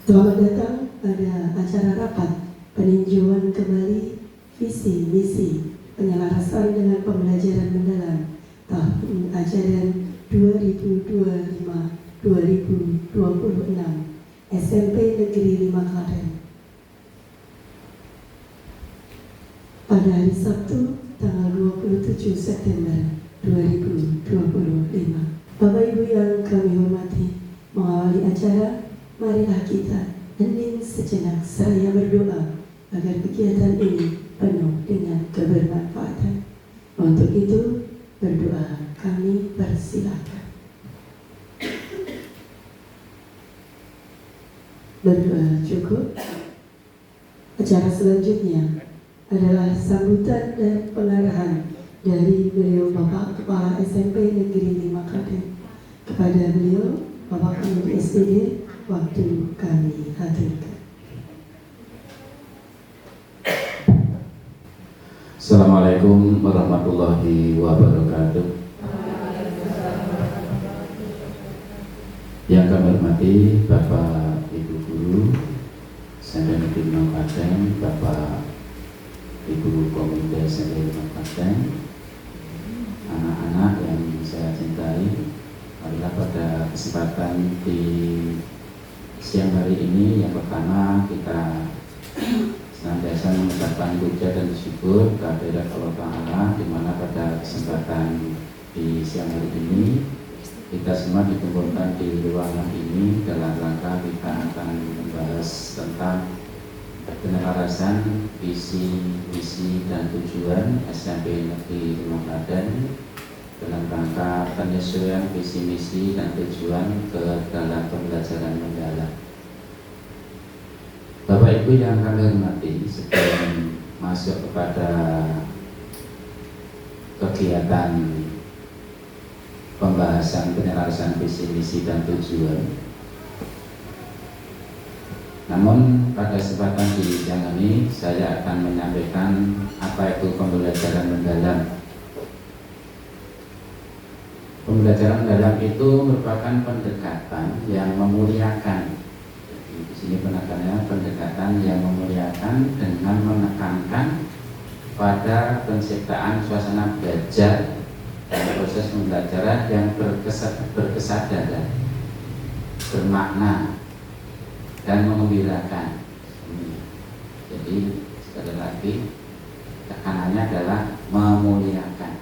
Selamat datang pada acara rapat peninjauan kembali visi misi penyelarasan dengan pembelajaran mendalam tahun ajaran 2025-2026 SMP Negeri 5 Klaten. Pada hari Sabtu tanggal 27 September 2025. Bapak Ibu yang kami hormati, mengawali acara, marilah kita hening sejenak seraya berdoa agar kegiatan ini penuh dengan kebermanfaatan. Untuk itu, berdoa kami persilakan. Berdoa cukup. Acara selanjutnya adalah sambutan dan pengarahan dari beliau Bapak Kepala SMP Negeri 5 Klaten. Kepada beliau, Bapak Penghulu SPD, waktu kami hadirkan. Assalamualaikum warahmatullahi wabarakatuh. Yang kami hormati Bapak Ibu Guru SMP Negeri 5 Klaten, Bapak Ibu Komite SMP 5 Klaten, anak-anak yang saya cintai, marilah pada kesempatan di siang hari ini yang pertama kita senantiasa mengucapkan puja dan syukur kehadirat Allah Ta'ala, di mana pada kesempatan di siang hari ini kita semua dikumpulkan di ruangan ini dalam rangka kita akan membahas tentang penyelarasan visi, misi, dan tujuan SMP Negeri 5 Klaten dalam rangka penyesuaian visi, misi, dan tujuan ke dalam pembelajaran mendalam. Bapak Ibu yang kami hormati, sebelum masuk kepada kegiatan pembahasan penyelarasan visi, misi, dan tujuan, namun pada kesempatan di siang ini saya akan menyampaikan apa itu pembelajaran mendalam. Pembelajaran mendalam itu merupakan pendekatan yang memuliakan. Jadi, di sini penekanannya pendekatan yang memuliakan dengan menekankan pada penciptaan suasana belajar dan proses pembelajaran yang berkesadaran, bermakna, dan mengembirakan. Jadi sekali lagi tekanannya adalah memuliakan.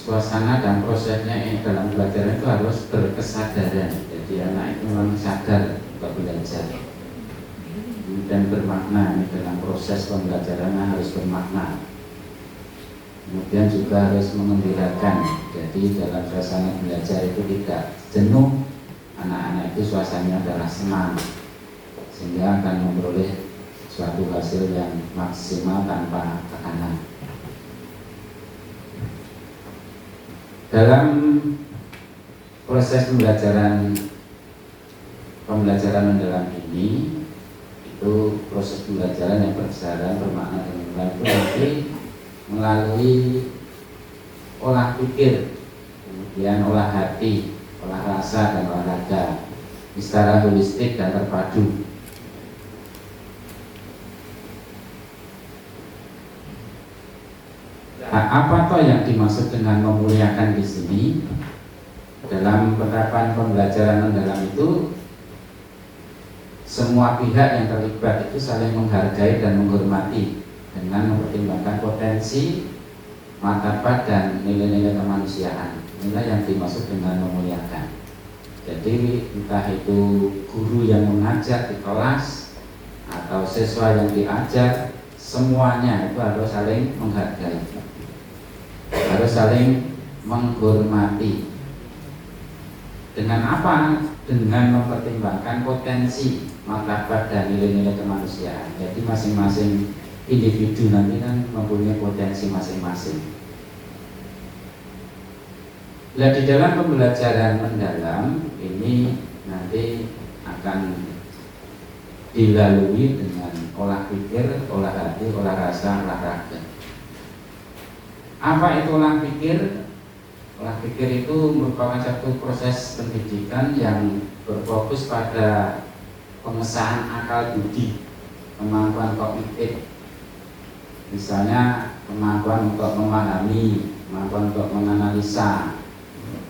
Suasana dan prosesnya dalam pelajaran itu harus berkesadaran. Jadi anak itu memang sadar untuk belajar dan bermakna. Ini dalam proses pembelajarannya harus bermakna. Kemudian juga harus mengembirakan. Jadi dalam suasana belajar itu tidak jenuh. Anak-anak itu suasananya adalah senang, sehingga akan memperoleh suatu hasil yang maksimal tanpa tekanan. Dalam proses pembelajaran mendalam ini, itu proses pembelajaran yang berkesadaran, bermakna, dan mendalam itu nanti melalui olah pikir, kemudian olah hati, olah rasa, dan olahraga secara holistik dan terpadu. Nah, apa toh yang dimaksud dengan memuliakan di sini? Dalam penerapan pembelajaran mendalam itu, semua pihak yang terlibat itu saling menghargai dan menghormati dengan mempertimbangkan potensi, martabat, dan nilai-nilai kemanusiaan. Inilah yang dimaksud dengan memuliakan. Jadi entah itu guru yang mengajar di kelas atau siswa yang diajar, semuanya itu harus saling menghargai, harus saling menghormati. Dengan apa? Dengan mempertimbangkan potensi, martabat, dan nilai-nilai kemanusiaan. Jadi masing-masing individu nanti kan mempunyai potensi masing-masing. Nah, di dalam pembelajaran mendalam ini nanti akan dilalui dengan olah pikir, olah hati, olah rasa, olahraga. Apa itu olah pikir? Olah pikir itu merupakan satu proses pendidikan yang berfokus pada pengesahan akal budi, kemampuan kognitif, misalnya kemampuan untuk memahami, kemampuan untuk menganalisa,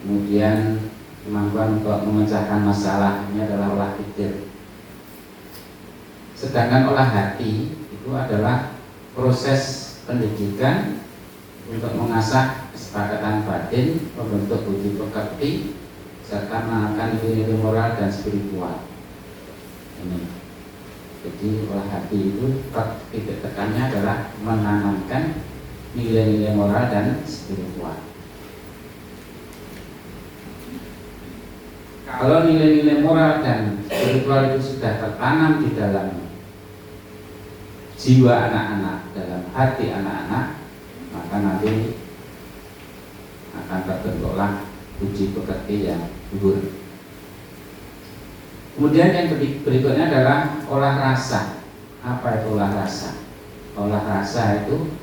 kemudian kemampuan untuk memecahkan masalah. Ini adalah olah pikir. Sedangkan olah hati itu adalah proses pendidikan untuk mengasah kesepakatan batin, membentuk budi pekerti, serta menanamkan nilai-nilai moral dan spiritual. Ini. Jadi olah hati itu titik tekannya adalah menanamkan nilai-nilai moral dan spiritual. Kalau nilai-nilai moral dan spiritual itu sudah tertanam di dalam jiwa anak-anak, dalam hati anak-anak, maka nanti akan terbentuklah budi pekerti yang luhur. Kemudian yang berikutnya adalah olah rasa. Apa itu olah rasa? Olah rasa itu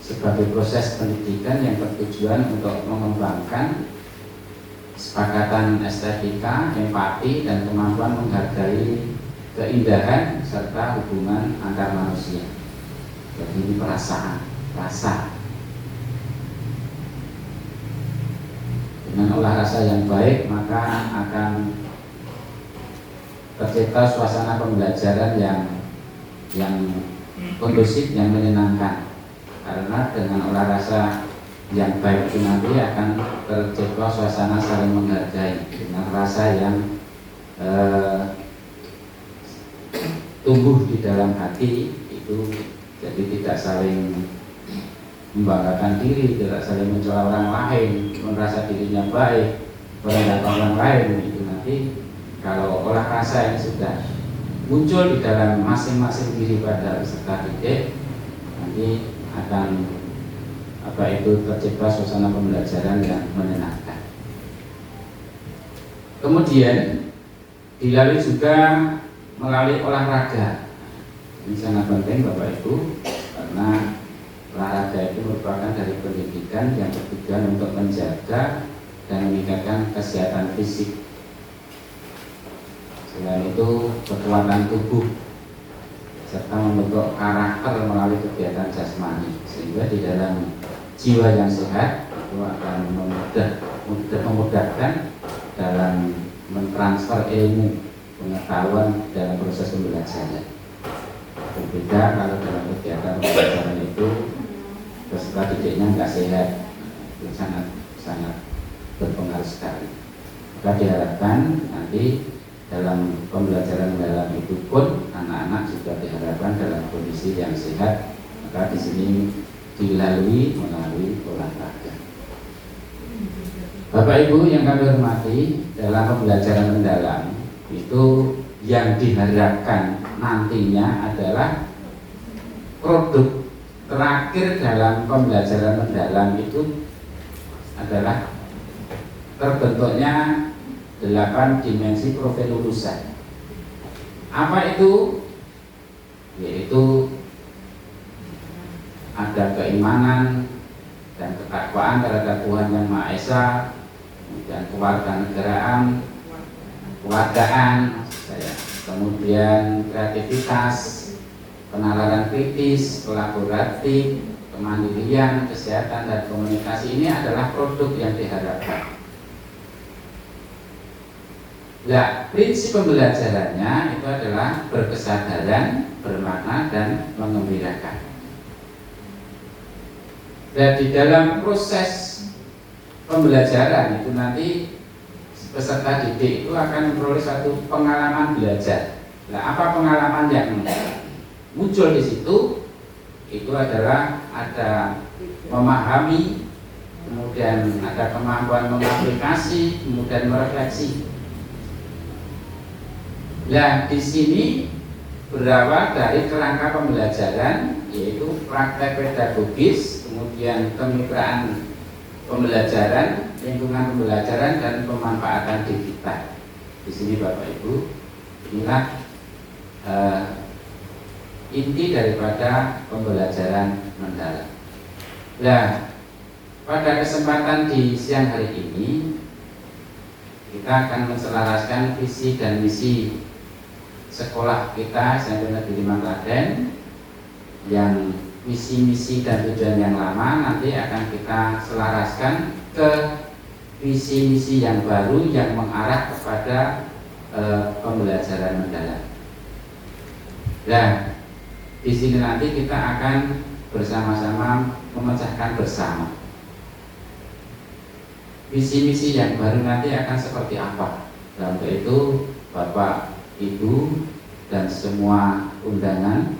sebagai proses pendidikan yang bertujuan untuk mengembangkan kesepakatan estetika, empati, dan kemampuan menghargai keindahan serta hubungan antar manusia. Jadi ini perasaan, rasa. Dengan olah rasa yang baik, maka akan tercipta suasana pembelajaran yang kondusif, yang menyenangkan. Karena dengan olah rasa yang baik itu nanti akan tercipta suasana saling menghargai dengan rasa yang tumbuh di dalam hati itu, jadi tidak saling membanggakan diri, tidak saling mencela orang lain, merasa dirinya baik, merendahkan orang lain. Itu nanti kalau olah rasa ini sudah muncul di dalam masing-masing diri pada peserta didik, nanti akan tercipta suasana pembelajaran yang menyenangkan. Kemudian dilalui juga melalui olahraga. Ini sangat penting Bapak Ibu, karena olahraga itu merupakan dari pendidikan yang bertujuan untuk menjaga dan meningkatkan kesehatan fisik. Selain itu kekuatan tubuh serta membentuk karakter melalui kegiatan jasmani, sehingga di dalam jiwa yang sehat itu akan memudahkan dalam mentransfer ilmu, pengetahuan dalam proses pembelajaran. Berbeda kalau dalam kegiatan pembelajaran itu peserta didiknya nggak sehat, itu sangat berpengaruh sekali. Maka diharapkan nanti dalam pembelajaran dalam itu pun anak-anak juga diharapkan dalam kondisi yang sehat. Maka di sini dilalui melalui olahraga. Bapak Ibu yang kami hormati, dalam pembelajaran mendalam itu yang diharapkan nantinya adalah produk terakhir dalam pembelajaran mendalam itu adalah terbentuknya 8 dimensi profil lulusan. Apa itu? Yaitu ada keimanan dan ketakwaan terhadap Tuhan Yang Maha Esa, kemudian kewarganegaraan, kemudian kreativitas, penalaran kritis, kolaboratif, kemandirian, kesehatan, dan komunikasi. Ini adalah produk yang diharapkan. Nah, prinsip pembelajarannya itu adalah berkesadaran, bermakna, dan mengembirakan. Dan di dalam proses pembelajaran itu nanti peserta didik itu akan memperoleh satu pengalaman belajar. Nah, apa pengalaman yang muncul di situ? Itu adalah ada memahami, kemudian ada kemampuan mengaplikasi, kemudian merefleksi. Nah, di sini berawal dari kerangka pembelajaran, yaitu praktek pedagogis, kemudian kemitraan pembelajaran, lingkungan pembelajaran, dan pemanfaatan digital. Di sini Bapak Ibu, inilah inti daripada pembelajaran mendalam. Nah, pada kesempatan di siang hari ini kita akan menselaraskan visi dan misi sekolah kita SMP Negeri 5 Klaten yang visi-misi dan tujuan yang lama nanti akan kita selaraskan ke visi-misi yang baru yang mengarah kepada pembelajaran mendalam. Dan di sini nanti kita akan bersama-sama memecahkan bersama visi-misi yang baru nanti akan seperti apa. Dan untuk itu Bapak, Ibu, dan semua undangan,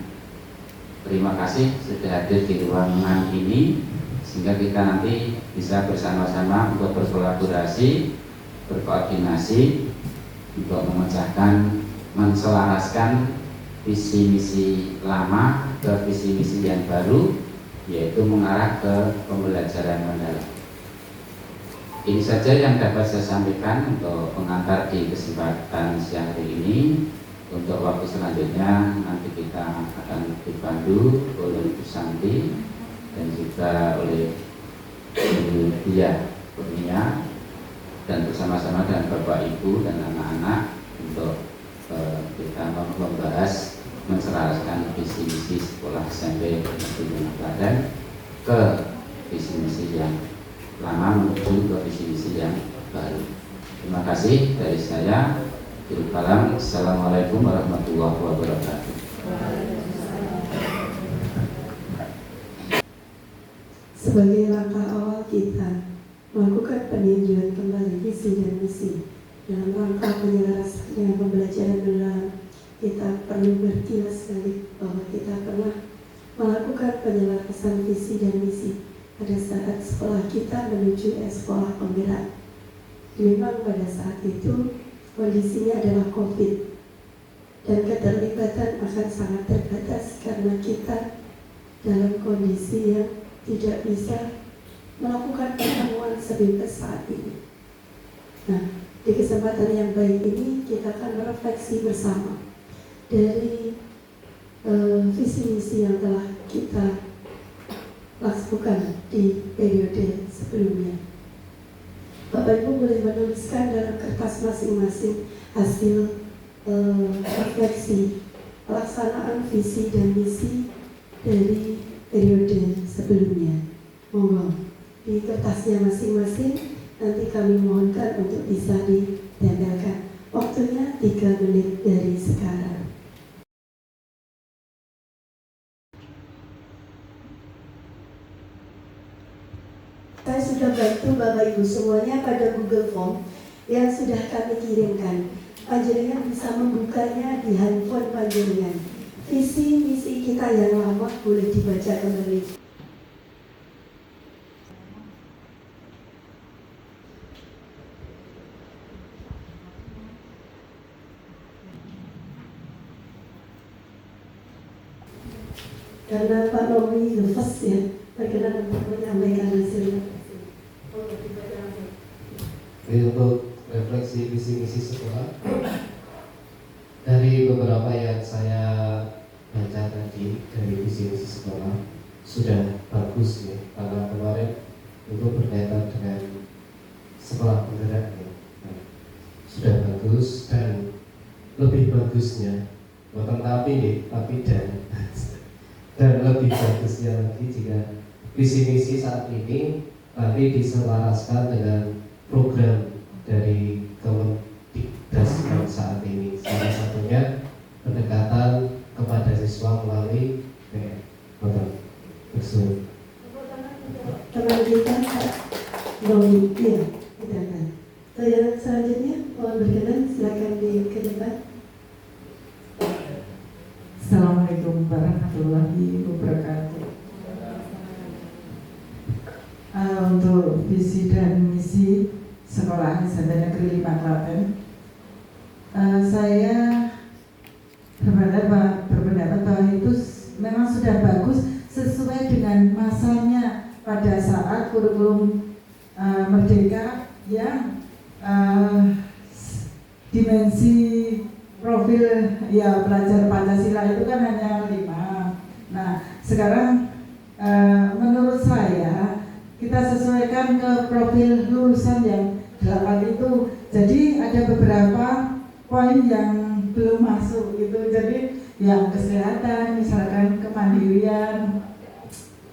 terima kasih sudah hadir di ruangan ini, sehingga kita nanti bisa bersama-sama untuk berkolaborasi, berkoordinasi untuk memecahkan, menselaraskan visi-misi lama ke visi-misi yang baru, yaitu mengarah ke pembelajaran mendalam. Ini saja yang dapat saya sampaikan untuk pengantar di kesempatan siang hari ini. Untuk waktu selanjutnya nanti kita akan dipandu oleh Ibu Santi dan juga oleh Ibu Dia Kurnia, dan bersama-sama dengan Bapak Ibu dan anak-anak untuk kita membahas menselaraskan visi misi sekolah SMP Negeri 5 Klaten ke visi misi yang lama menuju ke visi misi yang baru. Terima kasih dari saya. Assalamualaikum warahmatullahi wabarakatuh. Sebagai langkah awal kita melakukan peninjauan kembali visi dan misi dalam rangka penyelarasan dengan pembelajaran mendalam, kita perlu berkilas balik bahwa kita pernah melakukan penyelarasan visi dan misi pada saat sekolah kita menuju sekolah penggerak. Memang pada saat itu kondisinya adalah COVID dan keterlibatan akan sangat terbatas karena kita dalam kondisi yang tidak bisa melakukan pertemuan sebebas saat ini. Nah, di kesempatan yang baik ini kita akan merefleksi bersama dari visi misi yang telah kita lakukan di periode sebelumnya. Bapak Ibu boleh menuliskan dalam kertas masing-masing hasil refleksi pelaksanaan visi dan misi dari periode sebelumnya. Monggo di kertasnya masing-masing nanti kami mohonkan untuk bisa ditempelkan. Waktunya 3 menit dari sekarang. Saya sudah bantu Bapak Ibu semuanya pada Google Form yang sudah kami kirimkan. Panjenengan bisa membukanya di handphone panjenengan. Visi misi kita yang lama boleh dibaca kembali. Karena Pak Romi lepas ya, berkenan untuk menyampaikan hasilnya. Untuk refleksi visi misi sekolah, dari beberapa yang saya baca tadi dari visi misi sekolah sudah bagus ya, karena kemarin itu berkaitan dengan sekolah penggerak ya. Nah, sudah bagus, dan lebih bagusnya bukan tapi dan lebih bagusnya lagi jika visi misi saat ini nanti diselaraskan dengan program dari Kemendikbud saat ini. Salah satunya pendekatan kepada siswa melalui teman kita Romi, ya, silakan. Yang selanjutnya mohon berkenan silakan ke depan. Assalamualaikum warahmatullahi wabarakatuh. Untuk visi dan misi sekolah SMP Negeri 5 Klaten, saya berpendapat bahwa itu memang sudah bagus sesuai dengan masanya pada saat kurikulum Merdeka yang dimensi profil ya pelajar Pancasila itu kan hanya 5. Nah, sekarang menurut saya kita sesuaikan ke profil lulusan yang 8 itu Jadi ada beberapa poin yang belum masuk gitu. Jadi yang kesehatan, misalkan kemandirian,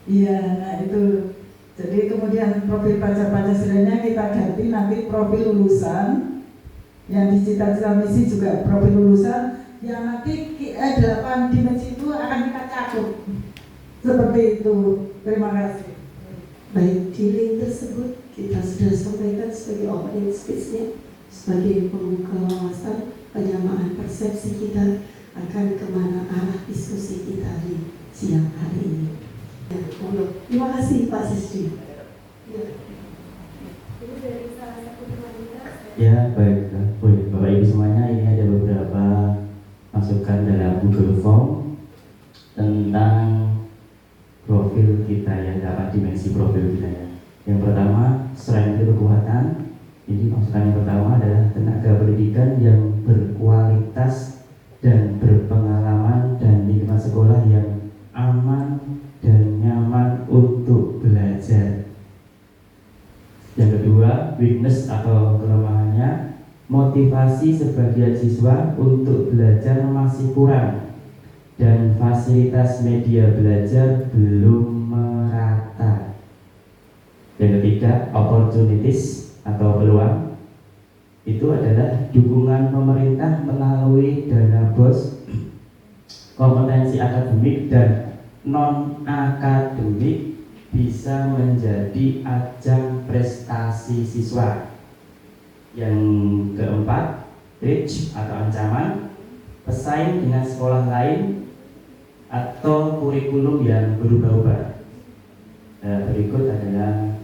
iya, nah itu. Jadi kemudian profil pelajar Pancasilanya kita ganti nanti profil lulusan, yang di cita-cita misi juga profil lulusan, yang nanti 8 dimensi itu akan kita cakup. Seperti itu. Terima kasih. Baik, di link tersebut kita sudah sampaikan sebagai opening speech-nya, sebagai pembuka wawasan penyamaan persepsi kita akan kemana arah diskusi kita di siang hari ini. Ya, terima kasih Pak Sisdi. Ya. Ini dari salah satu teman kita. Ya, baik. Bapak Ibu semuanya, ini ada beberapa masukan dalam Google Form tentang profil kita ya, dapat dimensi profil kita ya. Yang pertama, strength itu kekuatan. Ini masukan yang pertama adalah tenaga pendidikan yang berkualitas dan berpengalaman dan lingkungan sekolah yang aman dan nyaman untuk belajar. Yang kedua, weakness atau kelemahannya, motivasi sebagian siswa untuk belajar masih kurang dan fasilitas media belajar belum merata. Yang ketiga, opportunities atau peluang, itu adalah dukungan pemerintah melalui dana BOS, kompetensi akademik dan non-akademik bisa menjadi ajang prestasi siswa. Yang keempat, reach atau ancaman, pesaing dengan sekolah lain atau kurikulum yang berubah-ubah. Berikut adalah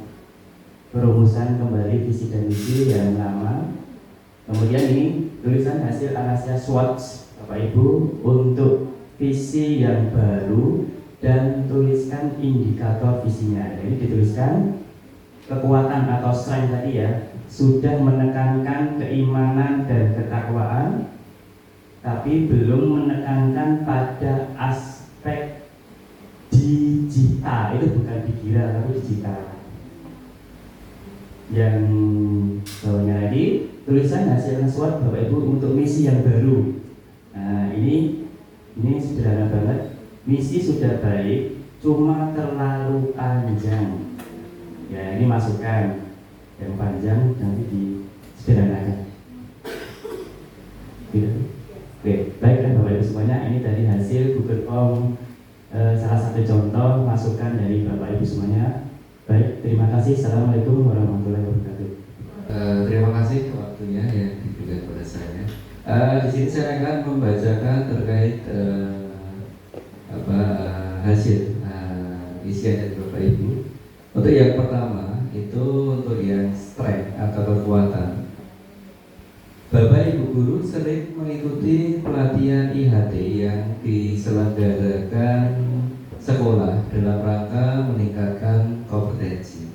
perumusan kembali visi dan misi yang lama. Kemudian ini tulisan hasil analisis SWOT Bapak Ibu untuk visi yang baru dan tuliskan indikator visinya. Jadi dituliskan kekuatan atau strength tadi ya, sudah menekankan keimanan dan ketakwaan, tapi belum menekankan pada aspek digital. Itu bukan pikiran tapi digital. Yang bawahnya lagi tulisan hasil SWOT Bapak Ibu untuk misi yang baru. Nah ini sederhana banget. Misi sudah baik, cuma terlalu panjang. Ya ini masukan yang panjang nanti disederhanakan. Oke, baik kan Bapak Ibu semuanya. Ini tadi hasil Google Form, salah satu contoh masukan dari Bapak Ibu semuanya. Baik, terima kasih. Assalamualaikum warahmatullahi wabarakatuh. Terima kasih waktunya yang diberikan kepada saya. Di sini saya akan membacakan terkait hasil isian dari Bapak Ibu. Untuk yang pertama itu untuk yang strength atau kekuatan. Bapak Ibu guru sering mengikuti pelatihan IHT yang diselenggarakan sekolah dalam rangka meningkatkan kompetensi.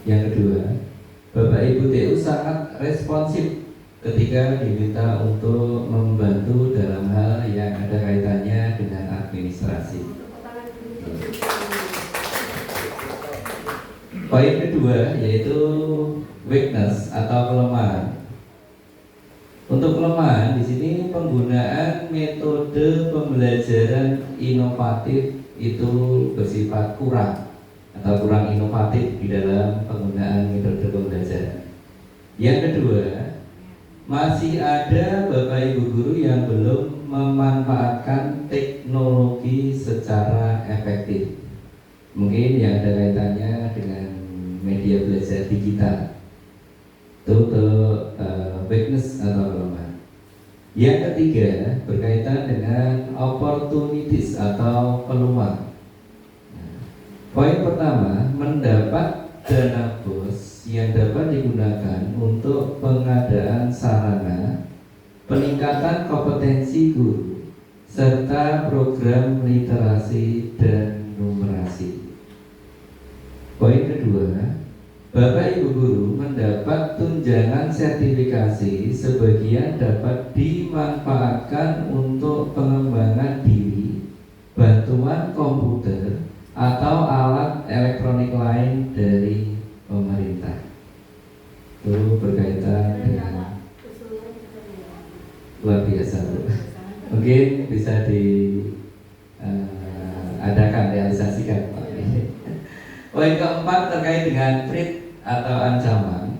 Yang kedua, Bapak Ibu TU sangat responsif ketika diminta untuk membantu dalam hal yang ada kaitannya dengan administrasi. Poin kedua yaitu weakness atau kelemahan. Untuk kelemahan di sini penggunaan metode pembelajaran inovatif itu bersifat kurang atau kurang inovatif di dalam penggunaan metode pembelajaran. Yang kedua, masih ada Bapak Ibu guru yang belum memanfaatkan teknologi secara efektif. Mungkin yang ada kaitannya dengan media belajar digital. Itu weakness atau kelemahan. Yang ketiga berkaitan dengan opportunities atau peluang. Poin pertama, mendapat dana BOS yang dapat digunakan untuk pengadaan sarana, peningkatan kompetensi guru, serta program literasi dan numerasi. Poin kedua, Bapak Ibu guru mendapat tunjangan sertifikasi sebagian dapat dimanfaatkan untuk pengembangan diri, bantuan komputer, atau alat elektronik lain dari pemerintah. Itu berkaitan biasa, Bu. Mungkin bisa adakan, realisasikan, Pak. Poin keempat terkait dengan threat atau ancaman.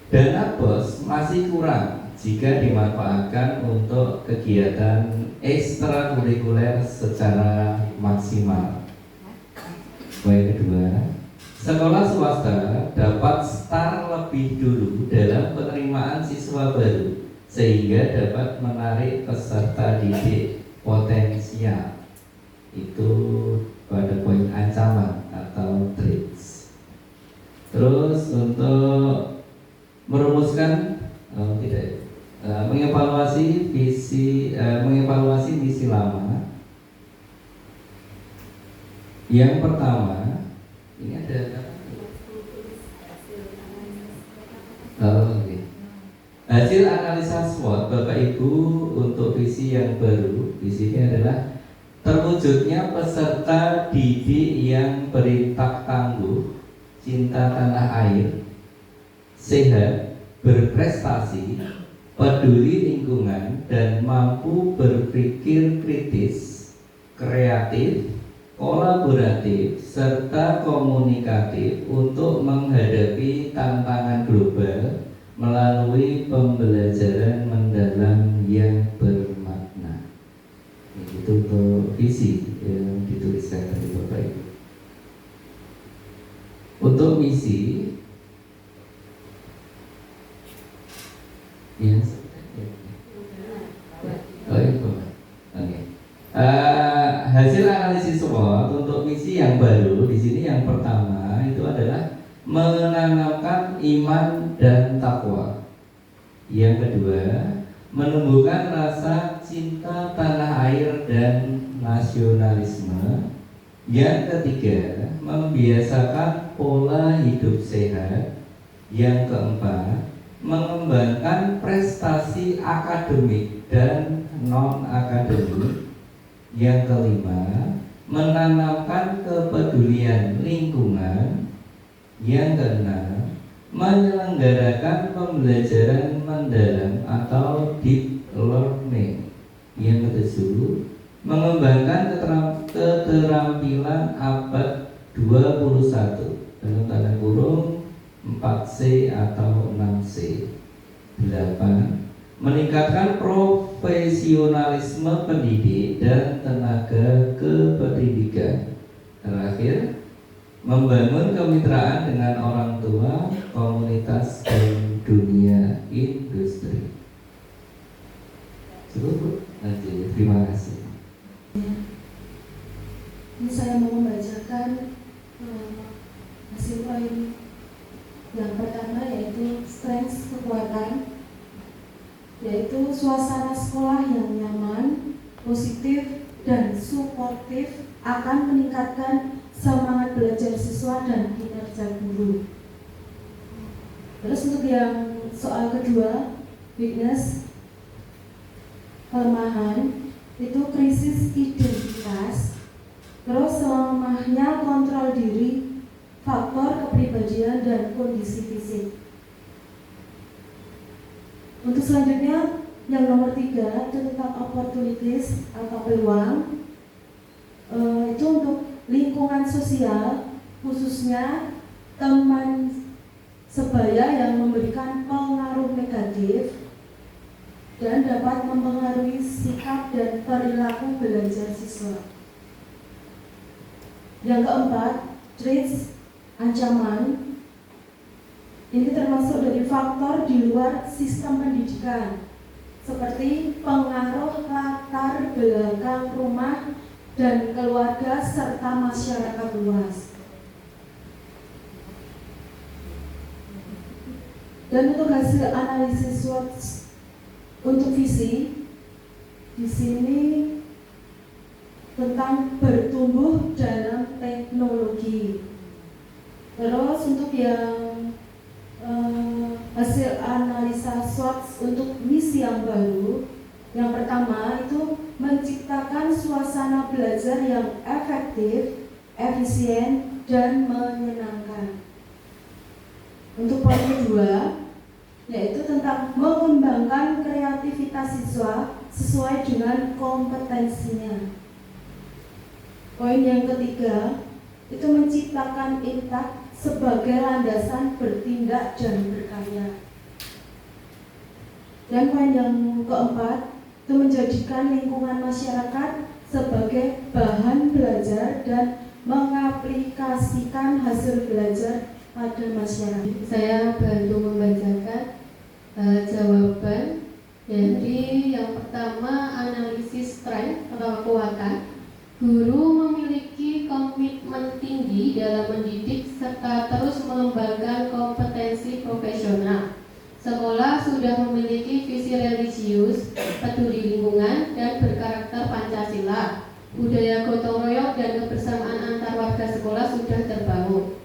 Dana BOS masih kurang jika dimanfaatkan untuk kegiatan ekstrakurikuler secara maksimal. Poin kedua, sekolah swasta dapat start lebih dulu dalam penerimaan siswa baru sehingga dapat menarik peserta didik potensial. Itu pada poin ancaman atau threats. Terus untuk merumuskan mengevaluasi misi lama. Yang pertama, ini ada hasil analisa SWOT Bapak Ibu untuk visi yang baru. Di sini adalah terwujudnya peserta didik yang berintak tangguh, cinta tanah air, sehat, berprestasi, peduli lingkungan, dan mampu berpikir kritis, kreatif, kolaboratif, serta komunikatif untuk menghadapi tantangan global melalui pembelajaran mendalam yang bermakna. Itu untuk visi yang dituliskan dari Bapak Ibu. Untuk misi, ya, hasil analisis SWOT untuk misi yang baru di sini yang pertama itu adalah menanamkan iman dan takwa. Yang kedua, menumbuhkan rasa cinta tanah air dan nasionalisme. Yang ketiga, membiasakan pola hidup sehat. Yang keempat, mengembangkan prestasi akademik dan non-akademik. Yang kelima, menanamkan kepedulian lingkungan. Yang keenam, menyelenggarakan pembelajaran mendalam atau deep learning. Yang ketujuh, mengembangkan keterampilan abad 21 dalam tanda kurung 4C atau 6C. 8. Meningkatkan profesionalisme pendidik dan tenaga kependidikan. Terakhir, membangun kemitraan dengan orang tua, komunitas, dan dunia industri. Cukup, Bu. Terima kasih. Ini saya mau membacakan hasil poin yang pertama, yaitu strength, kekuatan, yaitu suasana sekolah yang nyaman, positif, dan suportif akan meningkatkan semangat belajar siswa dan kinerja guru. Terus untuk yang soal kedua, weakness, kelemahan, itu krisis identitas, terus lemahnya kontrol diri, faktor kepribadian, dan kondisi fisik. Untuk selanjutnya, yang nomor 3 itu tentang opportunities atau peluang. Itu untuk lingkungan sosial, khususnya teman sebaya yang memberikan pengaruh negatif dan dapat mempengaruhi sikap dan perilaku belajar siswa. Yang keempat, threats, ancaman. Ini termasuk dari faktor di luar sistem pendidikan, seperti pengaruh latar belakang rumah dan keluarga serta masyarakat luas. Dan untuk hasil analisis SWOT untuk visi, di sini tentang bertumbuh dalam teknologi. Terus untuk yang hasil analisa SWOT untuk misi yang baru, yang pertama itu menciptakan suasana belajar yang efektif, efisien, dan menyenangkan. Untuk poin kedua, yaitu tentang mengembangkan kreativitas siswa sesuai dengan kompetensinya. Poin yang ketiga itu menciptakan impact sebagai landasan bertindak dan berkarya. Dan poin yang keempat itu menjadikan lingkungan masyarakat sebagai bahan belajar dan mengaplikasikan hasil belajar pada masyarakat. Saya bantu membacakan jawaban dari yang pertama, analisis strength atau kekuatan. Guru memiliki komitmen tinggi dalam mendidik serta terus mengembangkan kompetensi profesional. Sekolah sudah memiliki visi religius, peduli lingkungan, dan berkarakter Pancasila. Budaya gotong royong dan kebersamaan antar warga sekolah sudah terbangun.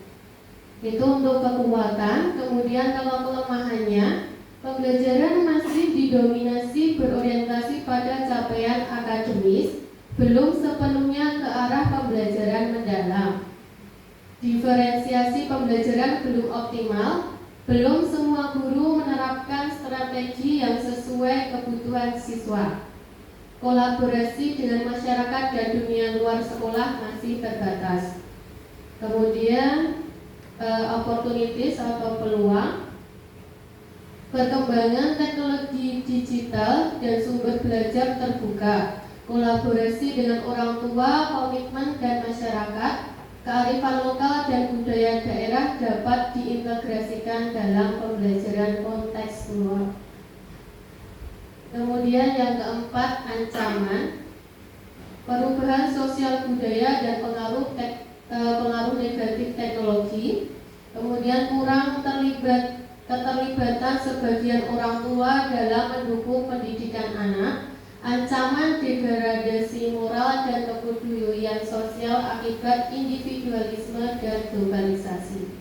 Itu untuk kekuatan. Kemudian kalau kelemahannya, pembelajaran masih didominasi berorientasi pada capaian akademis, belum sepenuhnya ke arah pembelajaran mendalam. Diferensiasi pembelajaran belum optimal. Belum semua guru menerapkan strategi yang sesuai kebutuhan siswa. Kolaborasi dengan masyarakat dan dunia luar sekolah masih terbatas. Kemudian opportunities atau peluang. Perkembangan teknologi digital dan sumber belajar terbuka. Kolaborasi dengan orang tua, komitmen dan masyarakat. Kearifan lokal dan budaya daerah dapat diintegrasikan dalam pembelajaran kontekstual. Kemudian yang keempat, ancaman. Perubahan sosial budaya dan pengaruh negatif teknologi. Kemudian kurang keterlibatan sebagian orang tua dalam mendukung pendidikan anak. Ancaman degradasi moral dan kepedulian sosial akibat individualisme dan globalisasi.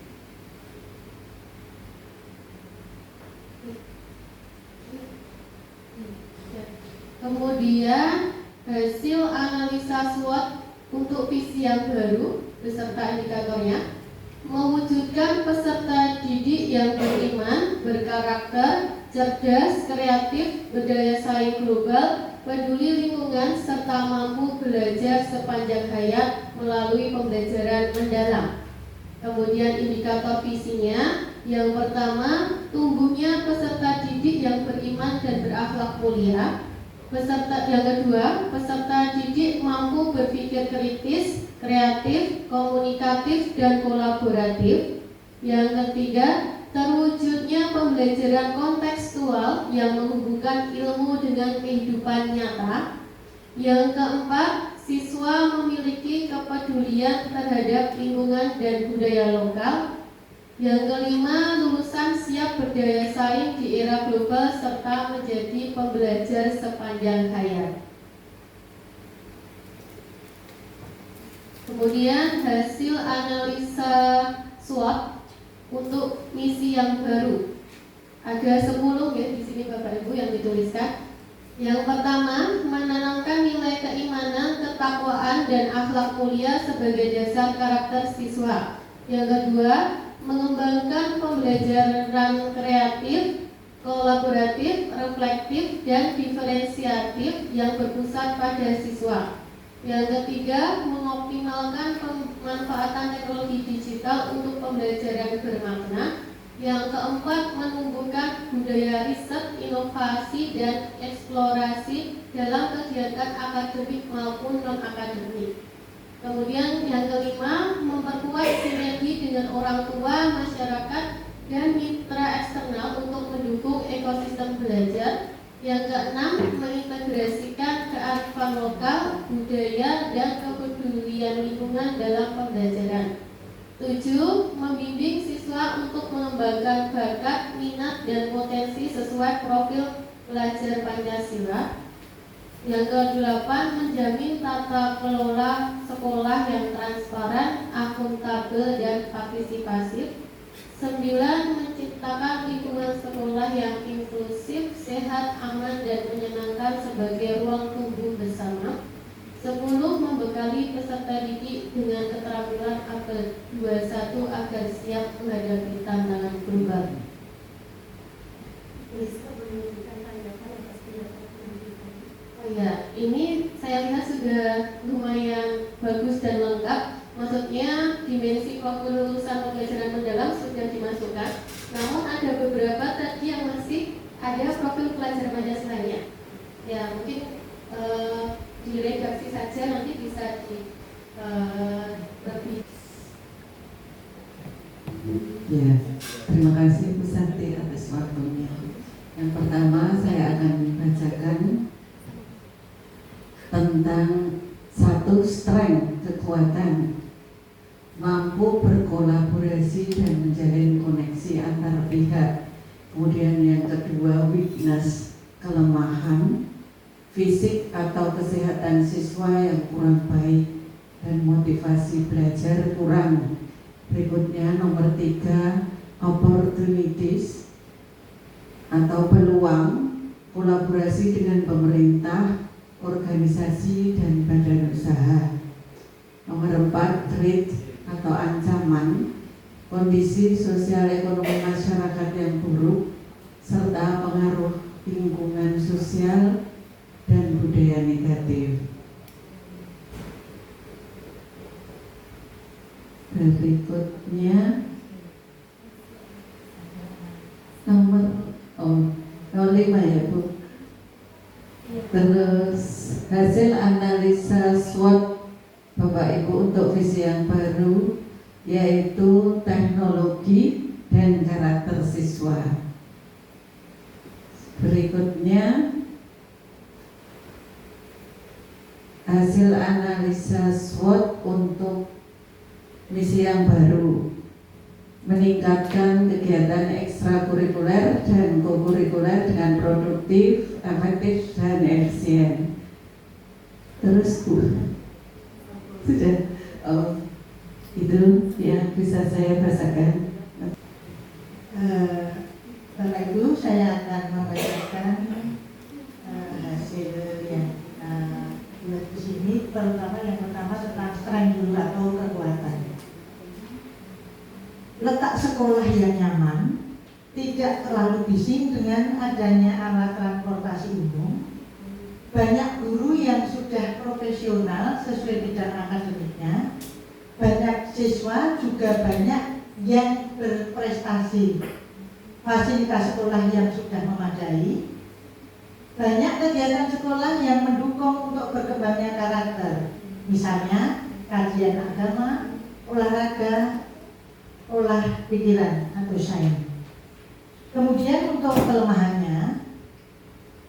Kemudian hasil analisa SWOT untuk visi yang baru beserta indikatornya, mewujudkan peserta didik yang beriman, berkarakter, cerdas, kreatif, berdaya saing global, peduli lingkungan, serta mampu belajar sepanjang hayat melalui pembelajaran mendalam. Kemudian indikator visinya, yang pertama, tumbuhnya peserta didik yang beriman dan berakhlak mulia. Yang kedua, peserta didik mampu berpikir kritis, kreatif, komunikatif, dan kolaboratif. Yang ketiga, terwujudnya pembelajaran kontekstual yang menghubungkan ilmu dengan kehidupan nyata. Yang keempat, siswa memiliki kepedulian terhadap lingkungan dan budaya lokal. Yang kelima, lulusan siap berdaya saing di era global serta menjadi pembelajar sepanjang hayat. Kemudian hasil analisa SWOT untuk misi yang baru. Ada 10 ya di sini Bapak Ibu yang dituliskan. Yang pertama, menanamkan nilai keimanan, ketakwaan, dan akhlak mulia sebagai dasar karakter siswa. Yang kedua, mengembangkan pembelajaran kreatif, kolaboratif, reflektif, dan diferensiatif yang berpusat pada siswa. Yang ketiga, mengoptimalkan pemanfaatan teknologi digital untuk pembelajaran bermakna. Yang keempat, menumbuhkan budaya riset, inovasi, dan eksplorasi dalam kegiatan akademik maupun non-akademik. Kemudian yang kelima, memperkuat sinergi dengan orang tua, masyarakat, dan mitra eksternal untuk mendukung ekosistem belajar. Yang keenam, mengintegrasikan kearifan lokal, budaya, dan kepedulian lingkungan dalam pembelajaran. 7. Membimbing siswa untuk mengembangkan bakat, minat, dan potensi sesuai profil pelajar Pancasila. Yang ke-8, menjamin tata kelola sekolah yang transparan, akuntabel, dan partisipatif. 9. Menciptakan lingkungan sekolah yang inklusif, sehat, aman, dan menyenangkan sebagai ruang tumbuh bersama. 10. Membekali peserta didik dengan keterampilan abad 21 agar siap menghadapi tantangan global. Oh ya, ini saya lihat sudah lumayan bagus dan lengkap. Maksudnya dimensi profil lulusan pembelajaran mendalam sudah dimasukkan. Namun ada beberapa tadi yang masih ada profil pelajar Pancasilanya. Ya mungkin diredaksi saja, nanti bisa lebih. Ya, terima kasih Bu Santi atas waktunya. Yang pertama saya akan membacakan tentang satu strength, kekuatan, mampu berkolaborasi dan menjalin koneksi antar pihak. Kemudian yang kedua weakness, kelemahan, fisik atau kesehatan siswa yang kurang baik dan motivasi belajar kurang. Berikutnya nomor 3, opportunities atau peluang, kolaborasi dengan pemerintah, organisasi dan badan usaha. Nomor 4, threat atau ancaman, kondisi sosial ekonomi masyarakat yang buruk serta pengaruh lingkungan sosial dan budaya negatif. Berikutnya nomor 5 ya Bu. Terus hasil analisa SWOT Bapak Ibu untuk visi yang baru yaitu teknologi dan karakter siswa. Berikutnya hasil analisa SWOT untuk misi yang baru, meningkatkan kegiatan ekstrakurikuler dan kokurikuler dengan produktif, efektif, dan efisien. Terus Bu, sudah itu yang bisa saya bacakan. Bapak Ibu, saya akan membacakan hasil yang buat di sini, terutama yang pertama tentang strength dulu atau kekuatan. Letak sekolah yang nyaman, tidak terlalu bising dengan adanya alat transportasi umum, banyak guru yang sudah profesional sesuai bidang akademiknya, banyak siswa juga banyak yang berprestasi, fasilitas sekolah yang sudah memadai, banyak kegiatan sekolah yang mendukung untuk berkembangnya karakter, misalnya kajian agama, olahraga, olah pikiran atau sains. Kemudian untuk kelemahannya,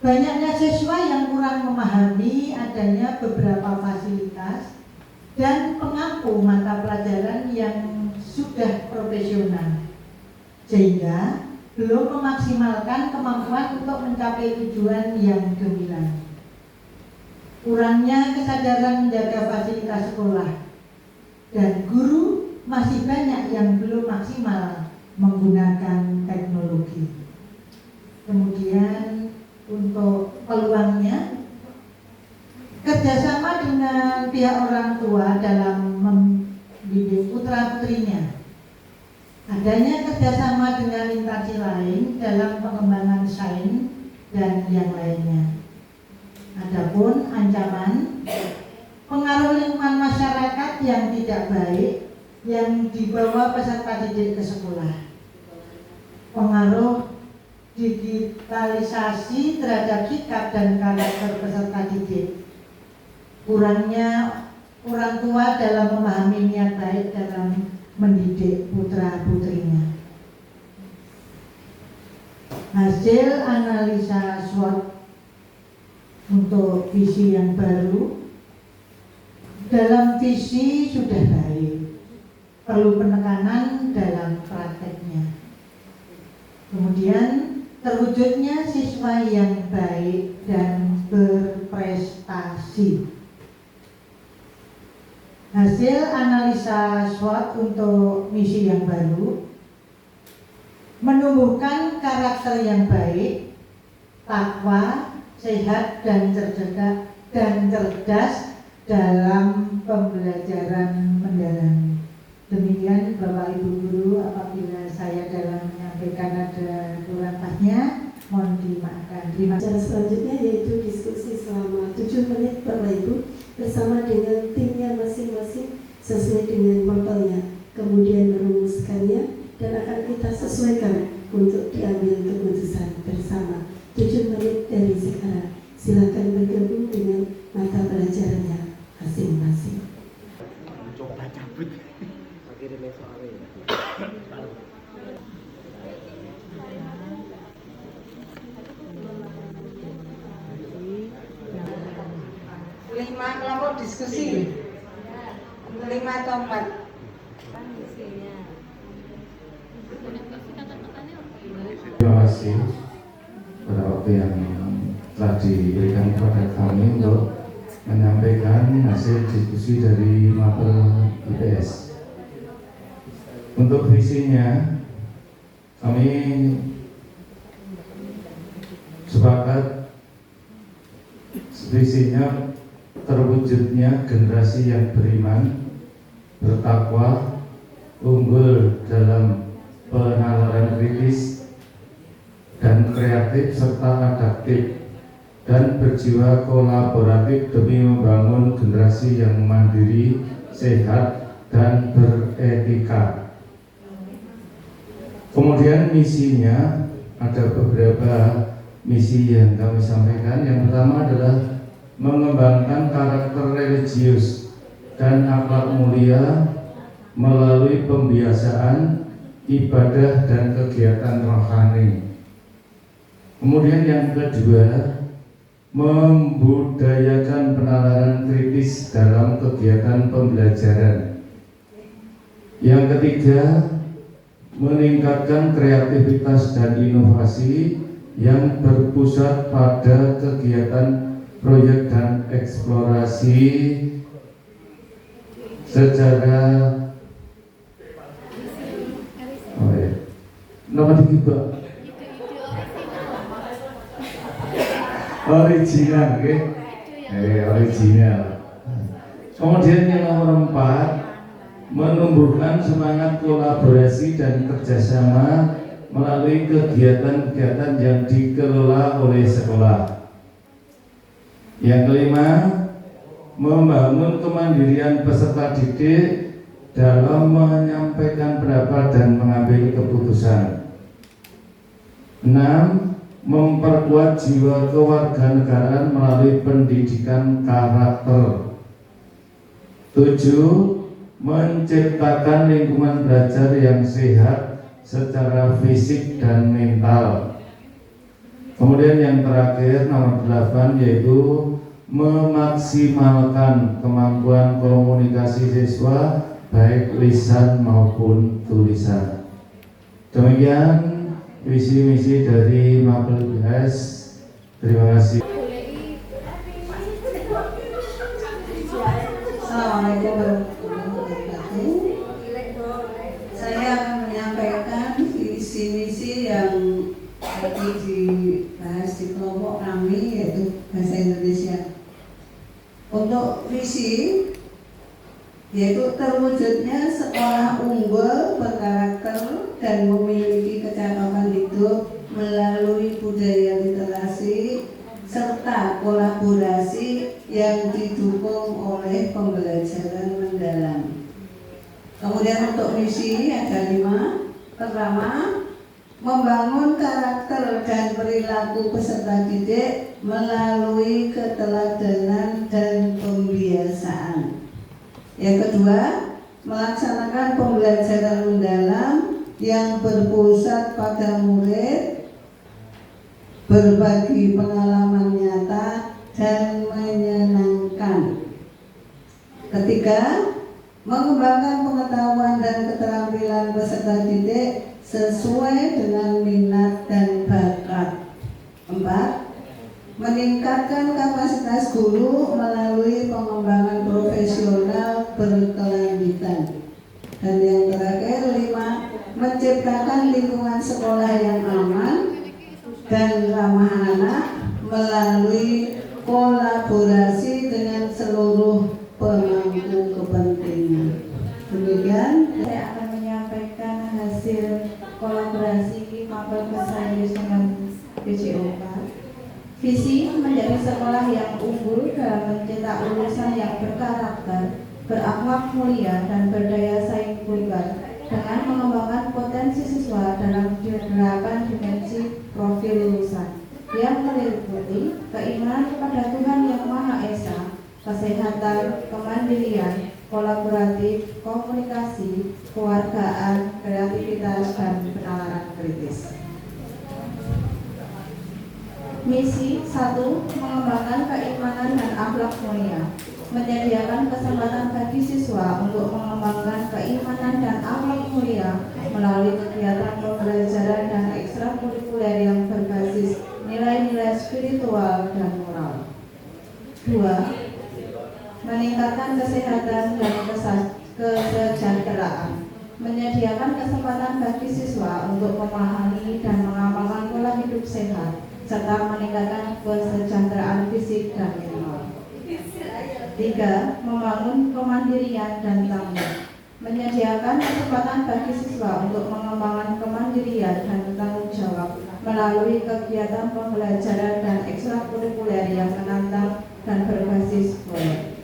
banyaknya siswa yang kurang memahami adanya beberapa fasilitas dan pengampu mata pelajaran yang sudah profesional, sehingga belum memaksimalkan kemampuan untuk mencapai tujuan yang gemilang. Kurangnya kesadaran menjaga fasilitas sekolah dan guru masih banyak yang belum maksimal menggunakan teknologi. Kemudian untuk peluangnya, kerjasama dengan pihak orang tua dalam membimbing putra-putrinya, adanya kerjasama dengan instansi lain dalam pengembangan sains dan yang lainnya. Adapun ancaman, pengaruh lingkungan masyarakat yang tidak baik yang dibawa peserta didik ke sekolah, pengaruh digitalisasi terhadap sikap dan karakter peserta didik, kurangnya orang tua dalam memahami niat baik dalam mendidik putra-putrinya. Hasil analisa SWOT untuk visi yang baru, dalam visi sudah baik, perlu penekanan dalam prakteknya. Kemudian terwujudnya siswa yang baik dan berprestasi. Hasil analisa SWOT untuk misi yang baru, menumbuhkan karakter yang baik, takwa, sehat dan cerdas dalam pembelajaran mendalam. Demikian Bapak Ibu Guru, apabila saya dalam menyampaikan ada kurang pasnya, mohon akan. Terima kasih. Acara selanjutnya yaitu diskusi selama 7 menit Bapak Ibu bersama dengan timnya masing-masing sesuai dengan mapelnya, kemudian merumuskannya dan akan kita sesuaikan untuk diambil keputusan bersama. 7 menit dari sekarang. Silakan bergabung dengan mata pelajarannya masing-masing. Coba cabut. Akhirnya soalnya. Lima kelompok diskusi. 5 atau 4. Terima kasih pada waktu yang telah diberikan kepada kami untuk menyampaikan hasil diskusi dari mapel IPS. Untuk visinya, kami sepakat visinya terwujudnya generasi yang beriman, bertakwa, unggul dalam penalaran kritis dan kreatif serta adaptif dan berjiwa kolaboratif demi membangun generasi yang mandiri, sehat, dan beretika. Kemudian misinya, ada beberapa misi yang kami sampaikan. Yang pertama adalah mengembangkan karakter religius dan akhlak mulia melalui pembiasaan, ibadah, dan kegiatan rohani. Kemudian yang kedua, membudayakan penalaran kritis dalam kegiatan pembelajaran. Yang ketiga, meningkatkan kreativitas dan inovasi yang berpusat pada kegiatan proyek dan eksplorasi secara nomor 3 original, oke? Original. Kemudian yang nomor 4, menumbuhkan semangat kolaborasi dan kerjasama melalui kegiatan-kegiatan yang dikelola oleh sekolah. Yang kelima, membangun kemandirian peserta didik dalam menyampaikan pendapat dan mengambil keputusan. 6. Memperkuat jiwa kewarganegaraan melalui pendidikan karakter. 7. Menciptakan lingkungan belajar yang sehat secara fisik dan mental. Kemudian yang terakhir nomor 8 yaitu memaksimalkan kemampuan komunikasi siswa baik lisan maupun tulisan. Demikian visi misi dari Mapel IPS. Terima kasih. Assalamualaikum warahmatullahi wabarakatuh. Saya akan menyampaikan visi misi yang tadi dibahas di kelompok kami, yaitu bahasa Indonesia. Untuk visi yaitu terwujudnya sekolah unggul, berkarakter, dan memiliki kecakapan hidup melalui budaya literasi serta kolaborasi yang didukung oleh pembelajaran mendalam. Kemudian untuk misi ada 5. Pertama, membangun karakter dan perilaku peserta didik melalui keteladanan dan pembiasaan. Yang kedua, melaksanakan pembelajaran mendalam yang berpusat pada murid, berbagi pengalaman nyata dan menyenangkan. Ketiga, mengembangkan pengetahuan dan keterampilan peserta didik sesuai dengan minat dan bakat. 4. Meningkatkan kapasitas guru melalui pengembangan profesional berkelanjutan. Dan yang terakhir 5, menciptakan lingkungan sekolah yang aman dan ramah anak melalui kolaborasi dengan seluruh pemangku kepentingan. Demikian saya akan menyampaikan hasil kolaborasi Mapel Pesayus dengan BCOK. Visi menjadi sekolah yang unggul dalam mencetak lulusan yang berkarakter, berakhlak mulia, dan berdaya saing global dengan mengembangkan potensi siswa dalam 8 dimensi profil lulusan yang meliputi keimanan kepada Tuhan Yang Maha Esa, kesehatan, kemandirian, kolaboratif, komunikasi, kewargaan, kreativitas, dan penalaran kritis. Misi 1. Mengembangkan keimanan dan akhlak mulia. Menyediakan kesempatan bagi siswa untuk mengembangkan keimanan dan akhlak mulia melalui kegiatan pembelajaran dan ekstrakurikuler yang berbasis nilai-nilai spiritual dan moral. 2. Meningkatkan kesehatan dan kesejahteraan. Menyediakan kesempatan bagi siswa untuk memahami dan mengamalkan pola hidup sehat serta meningkatkan kesejahteraan fisik dan mental. 3. Membangun kemandirian dan tanggung. Menyediakan kesempatan bagi siswa untuk mengembangkan kemandirian dan tanggung jawab melalui kegiatan pembelajaran dan ekstrakurikuler yang menantang dan berbasis proyek.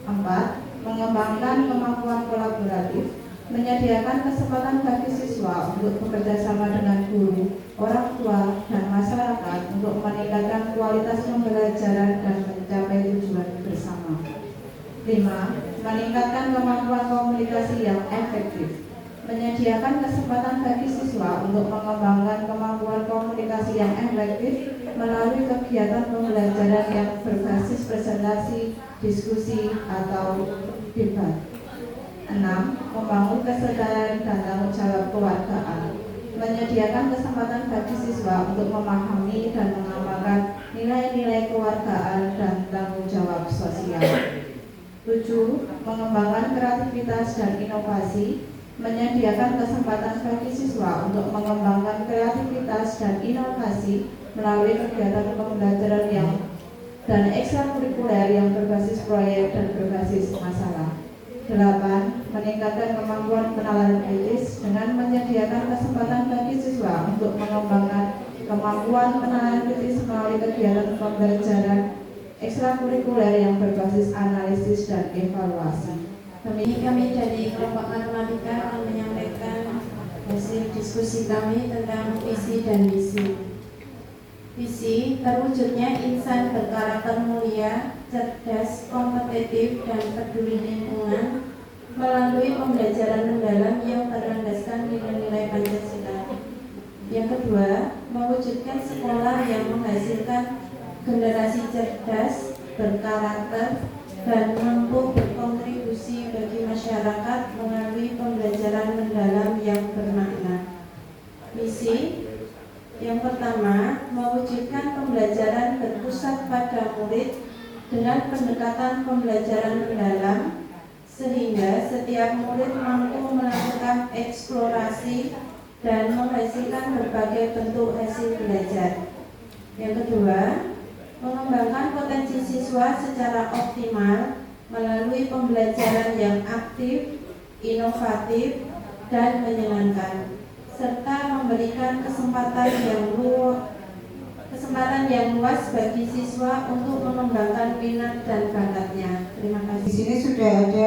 4. Mengembangkan kemampuan kolaboratif. Menyediakan kesempatan bagi siswa untuk bekerjasama dengan guru, orang tua, dan masyarakat untuk meningkatkan kualitas pembelajaran dan mencapai tujuan bersama. 5. Meningkatkan kemampuan komunikasi yang efektif. Menyediakan kesempatan bagi siswa untuk mengembangkan kemampuan komunikasi yang efektif melalui kegiatan pembelajaran yang berbasis presentasi, diskusi, atau debat. 6. Membangun kesadaran dan tanggung jawab kewargaan. Menyediakan kesempatan bagi siswa untuk memahami dan mengamalkan nilai-nilai kewargaan dan tanggung jawab sosial. 7. Mengembangkan kreativitas dan inovasi. Menyediakan kesempatan bagi siswa untuk mengembangkan kreativitas dan inovasi melalui kegiatan pembelajaran dan ekstrakurikuler yang berbasis proyek dan berbasis masalah. 8. Meningkatkan kemampuan penalaran kritis dengan menyediakan kesempatan bagi siswa untuk mengembangkan kemampuan penalaran kritis melalui kegiatan pembelajaran ekstrakurikuler yang berbasis analisis dan evaluasi. Kami dari kelompok matematika akan menyampaikan hasil diskusi kami tentang visi dan misi. Visi terwujudnya insan berkarakter mulia, cerdas, kompetitif, dan peduli lingkungan melalui pembelajaran mendalam yang berlandaskan nilai-nilai Pancasila. Yang kedua, mewujudkan sekolah yang menghasilkan generasi cerdas, berkarakter, dan mampu berkontribusi bagi masyarakat melalui pembelajaran mendalam yang bermakna. Misi yang pertama, mewujudkan pembelajaran berpusat pada murid dengan pendekatan pembelajaran mendalam sehingga setiap murid mampu melakukan eksplorasi dan menghasilkan berbagai bentuk hasil belajar. Yang kedua, mengembangkan potensi siswa secara optimal melalui pembelajaran yang aktif, inovatif, dan menyenangkan, serta memberikan kesempatan yang luas bagi siswa untuk mengembangkan minat dan bakatnya. Terima kasih. Di sini sudah ada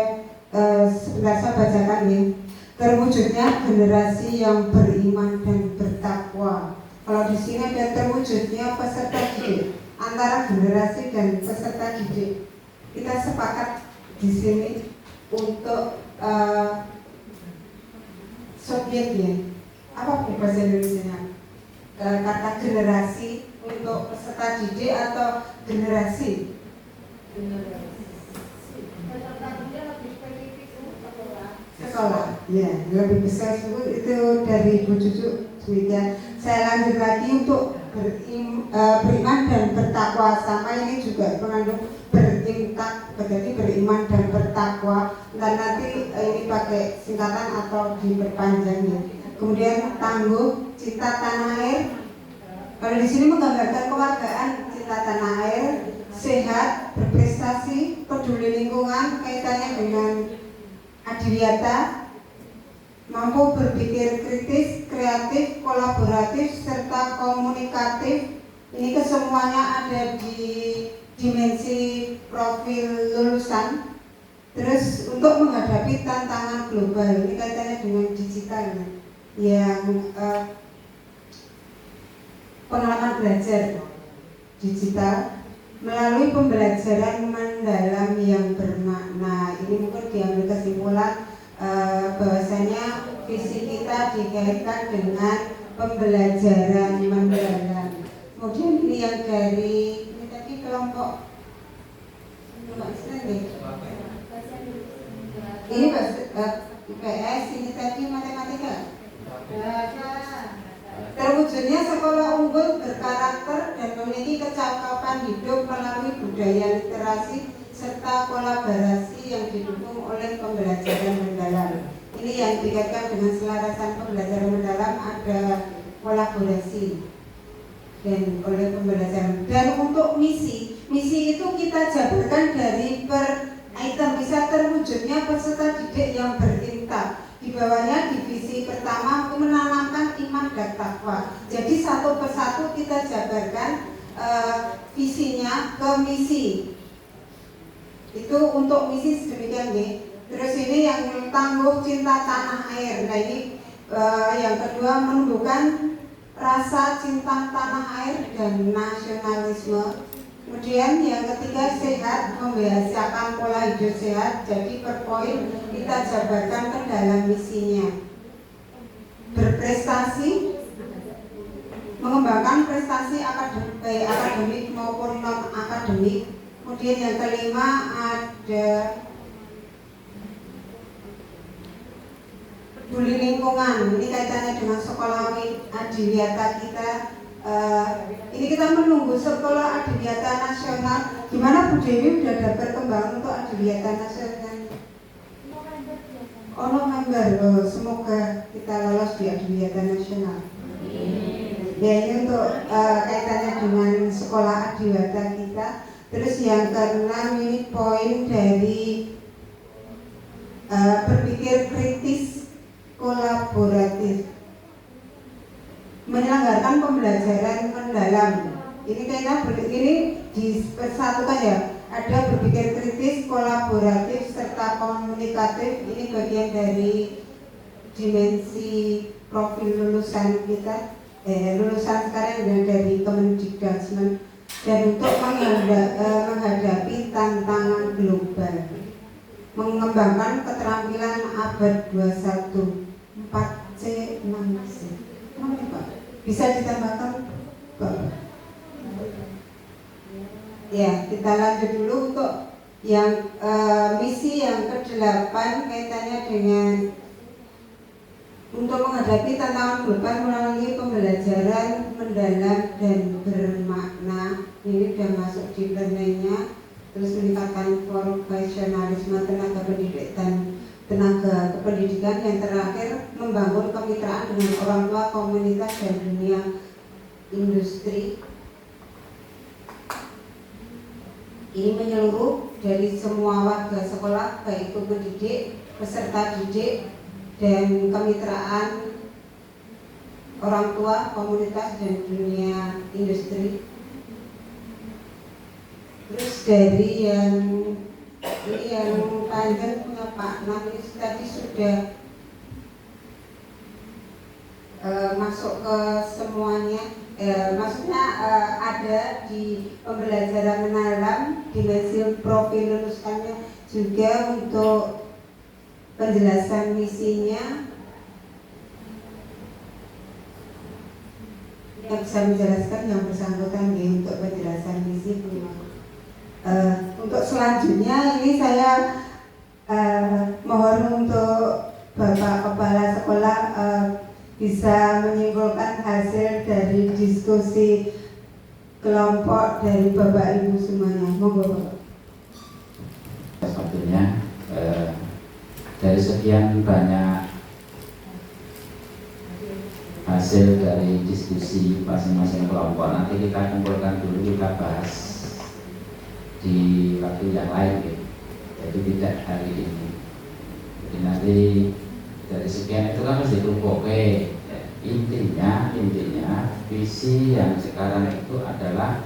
sebentar saya bacakan ya. Terwujudnya generasi yang beriman dan bertakwa. Kalau di sini ada terwujudnya peserta didik antara generasi dan peserta didik. Kita sepakat di sini untuk subjek ya. Apa bahasa Indonesia? Kata generasi untuk peserta didik atau generasi? Sekolah, ya lebih besar itu dari Ibu Cucu. Demikian. Saya lanjut lagi untuk beriman dan bertakwa, sama ini juga mengandung bertingkat, berarti beriman dan bertakwa. Dan nanti ini pakai singkatan atau diperpanjangnya. Kemudian tangguh, cinta tanah air. Kalau di sini menggambarkan kewargaan, cinta tanah air, sehat, berprestasi, peduli lingkungan, kaitannya dengan adiwiyata, mampu berpikir kritis, kreatif, kolaboratif, serta komunikatif, Ini kesemuanya ada di dimensi profil lulusan. Terus untuk menghadapi tantangan global, ini kaitannya dengan digital yang pengalaman belajar digital melalui pembelajaran mendalam yang bermakna. Ini mungkin diambil kesimpulan bahwasanya visi kita dikaitkan dengan pembelajaran mendalam. Kemudian ini yang dari ini tadi kelompok ini IPS, ini tadi matematika. Terwujudnya sekolah unggul berkarakter dan memiliki kecakapan hidup melalui budaya literasi serta kolaborasi yang didukung oleh pembelajaran mendalam. Ini yang dikaitkan dengan selarasan pembelajaran mendalam, ada kolaborasi dan oleh pembelajaran. Dan untuk misi itu kita jabarkan dari per item, bisa terwujudnya peserta didik yang berintak. Di bawahnya divisi pertama menanamkan iman dan takwa. Jadi satu persatu kita jabarkan visinya ke misi. Itu untuk misi sedemikian nih. Terus ini yang tangguh cinta tanah air. Nah ini yang kedua menumbuhkan rasa cinta tanah air dan nasionalisme. Kemudian yang ketiga sehat, membiasakan pola hidup sehat. Jadi per poin kita jabarkan ke dalam misinya. Berprestasi, mengembangkan prestasi akademik maupun non akademik. Kemudian yang kelima ada peduli lingkungan. Ini kaitannya dengan sekolah adiwiyata kita. Ini kita menunggu sekolah adiwiyata nasional. Gimana Bu Dewi, udah ada perkembangan untuk adiwiyata nasional? Oh November, semoga kita lolos di adiwiyata nasional. Ya ini untuk kaitannya dengan sekolah adiwiyata kita. Terus yang keenam ini poin dari berpikir kritis kolaboratif. Menyelenggarakan pembelajaran mendalam. Ini kayaknya ini dipersatukan ya. Ada berpikir kritis, kolaboratif, serta komunikatif. Ini bagian dari dimensi profil lulusan kita. Lulusan sekarang yang dari Kemendikbud. Dan untuk menghadapi tantangan global, mengembangkan keterampilan abad 21 4C 6C. Bisa ditambahkan Pak? Ya, kita lanjut dulu untuk yang misi yang ke-8 kaitannya dengan untuk menghadapi tantangan global melalui pembelajaran mendalam dan bermakna. Ini sudah masuk di learning-nya. Terus meningkatkan profesionalisme tenaga pendidik dan tenaga kependidikan. Yang terakhir membangun kemitraan dengan orang tua, komunitas dan dunia industri. Ini menyeluruh dari semua warga sekolah, baik itu pendidik, peserta didik, dan kemitraan orang tua, komunitas dan dunia industri. Terus dari yang panjang punya Pak Nam ini tadi sudah masuk ke semuanya. Maksudnya ada di pembelajaran mendalam dimensi profil lulusannya, juga untuk penjelasan misinya yang bisa menjelaskan yang bersangkutan ya, untuk penjelasan misi punya. Untuk selanjutnya ini saya mohon untuk Bapak Kepala Sekolah bisa menyimpulkan hasil dari diskusi kelompok dari Bapak Ibu semuanya. Monggo Bapak. Sebetulnya dari sekian banyak hasil dari diskusi masing-masing kelompok, nanti kita kumpulkan dulu, kita bahas di waktu yang lain gitu. Jadi tidak hari ini. Jadi nanti dari sekian itu kan harus dikumpulkan. Intinya visi yang sekarang itu adalah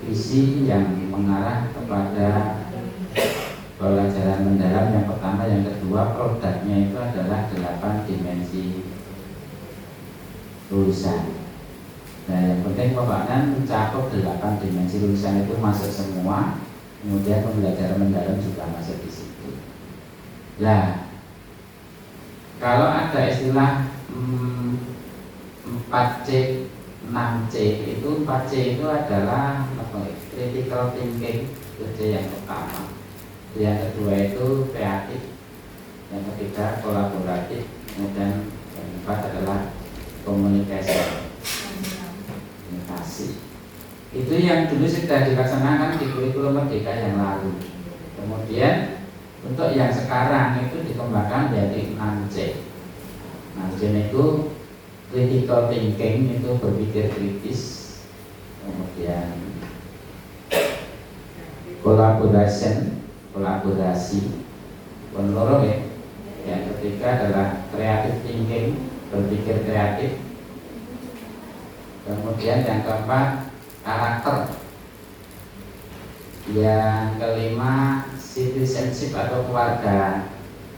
visi yang mengarah kepada pelajaran mendalam yang pertama, yang kedua produknya itu adalah 8 dimensi lulusan. Nah, yang penting Bapak mencakup 8 dimensi lulusan itu masuk semua, kemudian pembelajaran mendalam juga masuk di situ. Nah, kalau ada istilah 4C, 6C, itu 4C itu adalah critical thinking, itu C yang pertama. Yang kedua itu kreatif, yang ketiga kolaboratif, kemudian yang keempat adalah komunikasi. Itu yang dulu sudah dilaksanakan di kurikulum Merdeka yang lalu. Kemudian untuk yang sekarang itu dikembangkan menjadi 6C. 6C itu critical thinking, itu berpikir kritis. Kemudian kolaborasi, penloro ya. Yang ketiga adalah creative thinking, berpikir kreatif. Kemudian yang keempat karakter. Yang kelima citizenship atau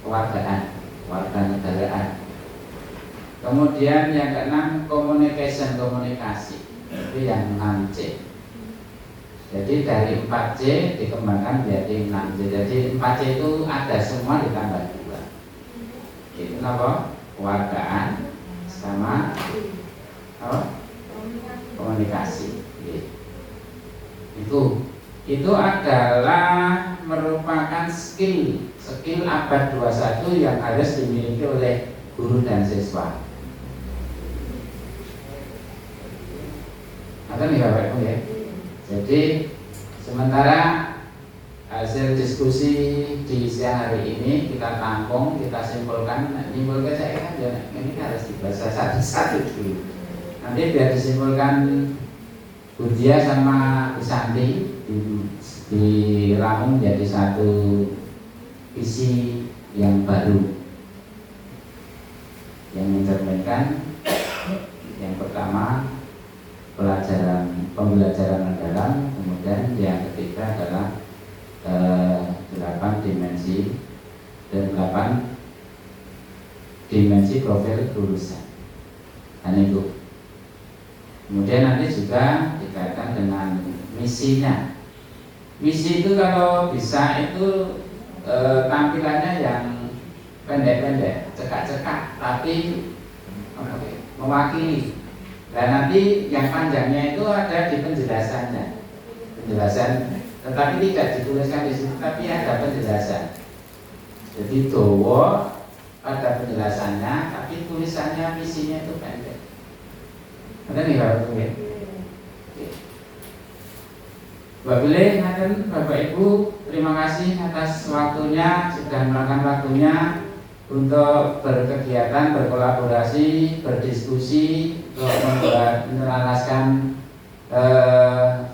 kewarganegaraan. Kemudian yang keenam komunikasi. Itu yang 6C. Jadi dari 4C dikembangkan menjadi 6C. Jadi 4C itu ada semua ditambah 2. Itu apa? Kewargaan sama apa? Komunikasi. Itu adalah merupakan skill abad 21 yang harus dimiliki oleh guru dan siswa. Ada nih Bapak Ibu ya. Jadi sementara hasil diskusi di siang hari ini kita tampung, kita simpulkan. Nyimpulkan saya kan ya, ini harus dibaca satu-satu dulu. Nanti biar disimpulkan Bu Dia sama Bu Santi diramu menjadi satu visi yang baru yang mencerminkan yang pertama pembelajaran mendalam, kemudian yang ketiga adalah 8 dimensi dan 8 dimensi profil lulusan. Dan itu kemudian nanti juga dikaitkan dengan misinya. Misi itu kalau bisa itu tampilannya yang pendek-pendek, cekak-cekak, tapi mewakili. Dan nanti yang panjangnya itu ada di penjelasan, tetapi tidak dituliskan di situ, tapi ada penjelasan. Jadi dowo ada penjelasannya, tapi tulisannya misinya itu pendek. Ada nih Bapak Ibu. Bapak Ibu, terima kasih atas waktunya, sudah meluangkan waktunya untuk berkegiatan, berkolaborasi, berdiskusi, untuk menelaskan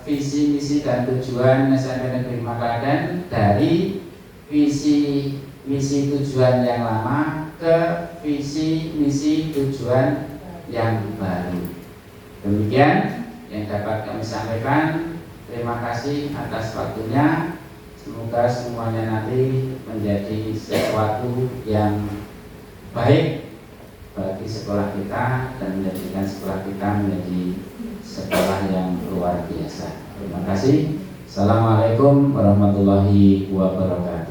visi, misi dan tujuan SMP Negeri Makladen dari visi, misi, tujuan yang lama ke visi, misi, tujuan yang baru. Demikian yang dapat kami sampaikan. Terima kasih atas waktunya. Semoga semuanya nanti menjadi sesuatu yang baik bagi sekolah kita dan menjadikan sekolah kita menjadi sekolah yang luar biasa. Terima kasih. Assalamualaikum warahmatullahi wabarakatuh.